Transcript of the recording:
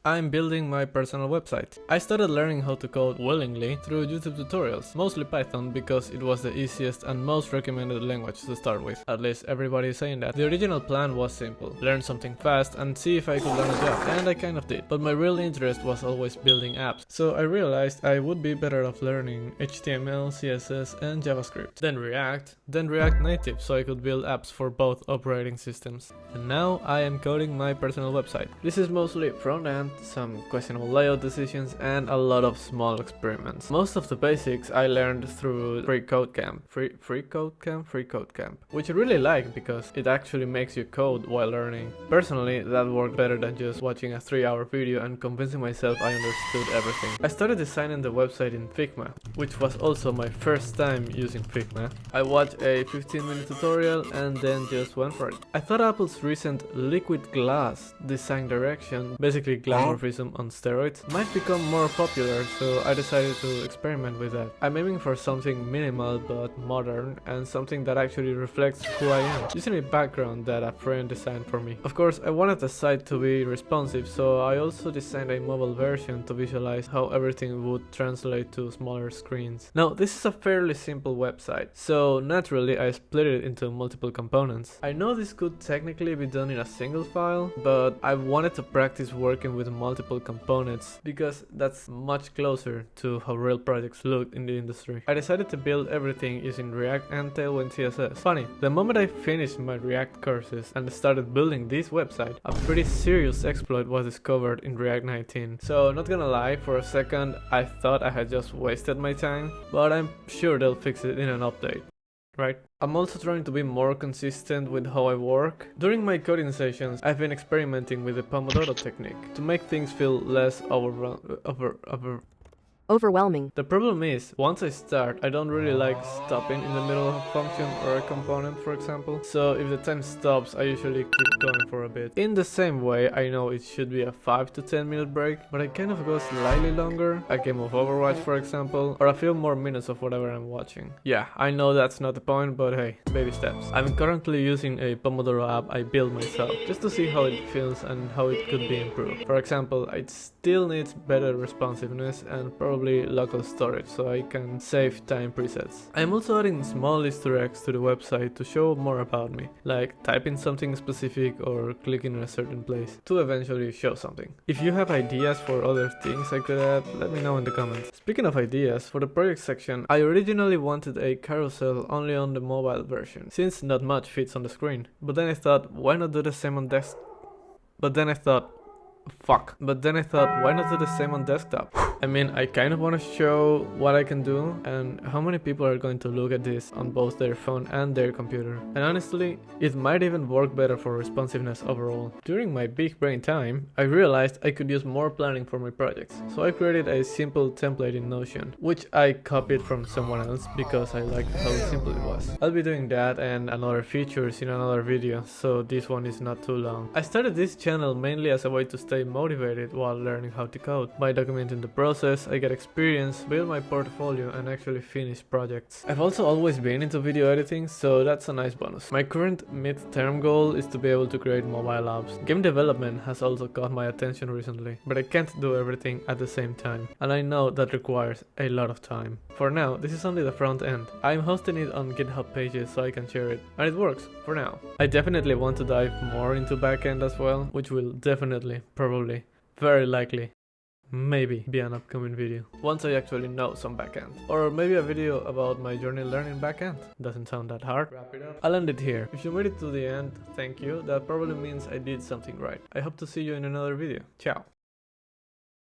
I'm building my personal website. I started learning how to code willingly through YouTube tutorials, mostly Python because it was the easiest and most recommended language to start with. At least everybody is saying that. The original plan was simple: learn something fast and see if I could learn a job, and I kind of did. But my real interest was always building apps, so I realized I would be better off learning HTML, CSS and JavaScript, then React Native, so I could build apps for both operating systems. And now I am coding my personal website. This is mostly front-end, some questionable layout decisions and a lot of small experiments. Most of the basics I learned through Free Code Camp, which I really like because it actually makes you code while learning. Personally, that worked better than just watching a 3-hour video and convincing myself I understood everything. I started designing the website in Figma, which was also my first time using Figma. I watched a 15-minute tutorial and then just went for it. I thought Apple's recent liquid glass design direction, basically glamorphism on steroids, might become more popular, so I decided to experiment with that. I'm aiming for something minimal but modern and something that actually reflects who I am, using a background that a friend designed for me. Of course, I wanted the site to be responsive, so I also designed a mobile version to visualize how everything would translate to smaller screens. Now, this is a fairly simple website, so naturally I split it into multiple components. I know this could technically be done in a single file, but I wanted to practice working with multiple components because that's much closer to how real projects look in the industry. I decided to build everything using React and Tailwind CSS. Funny, the moment I finished my React courses and started building this website, a pretty serious exploit was discovered in React 19. So not gonna lie, for a second I thought I had just wasted my time, but I'm sure they'll fix it in an update. Right? I'm also trying to be more consistent with how I work. During my coding sessions, I've been experimenting with the Pomodoro technique to make things feel less overwhelming. The problem is, once I start, I don't really like stopping in the middle of a function or a component, for example. So if the time stops, I usually keep going for a bit. In the same way, I know it should be a 5 to 10 minute break, but I kind of go slightly longer, a game of Overwatch for example, or a few more minutes of whatever I'm watching. Yeah, I know that's not the point, but hey, baby steps. I'm currently using a Pomodoro app I built myself, just to see how it feels and how it could be improved. For example, it still needs better responsiveness and probably local storage so I can save time presets. I'm also adding small Easter eggs to the website to show more about me, like typing something specific or clicking in a certain place to eventually show something. If you have ideas for other things I could add, let me know in the comments. Speaking of ideas, for the project section, I originally wanted a carousel only on the mobile version, since not much fits on the screen. But then I thought, why not do the same on desktop? But then I thought, why not do the same on desktop? I mean, I kind of want to show what I can do and how many people are going to look at this on both their phone and their computer. And honestly, it might even work better for responsiveness overall. During my big brain time, I realized I could use more planning for my projects. So I created a simple template in Notion, which I copied from someone else because I liked how simple it was. I'll be doing that and other features in another video, so this one is not too long. I started this channel mainly as a way to stay motivated while learning how to code. By documenting the process, I get experience, build my portfolio and actually finish projects. I've also always been into video editing, so that's a nice bonus. My current mid-term goal is to be able to create mobile apps. Game development has also caught my attention recently, but I can't do everything at the same time, and I know that requires a lot of time. For now, this is only the front end. I'm hosting it on GitHub pages so I can share it, and it works for now. I definitely want to dive more into backend as well, which will definitely, probably, very likely, maybe be an upcoming video once I actually know some backend, or maybe a video about my journey learning backend. Doesn't sound that hard. Wrap it up. I'll end it here. If you made it to the end, thank you. That probably means I did something right. I hope to see you in another video. Ciao.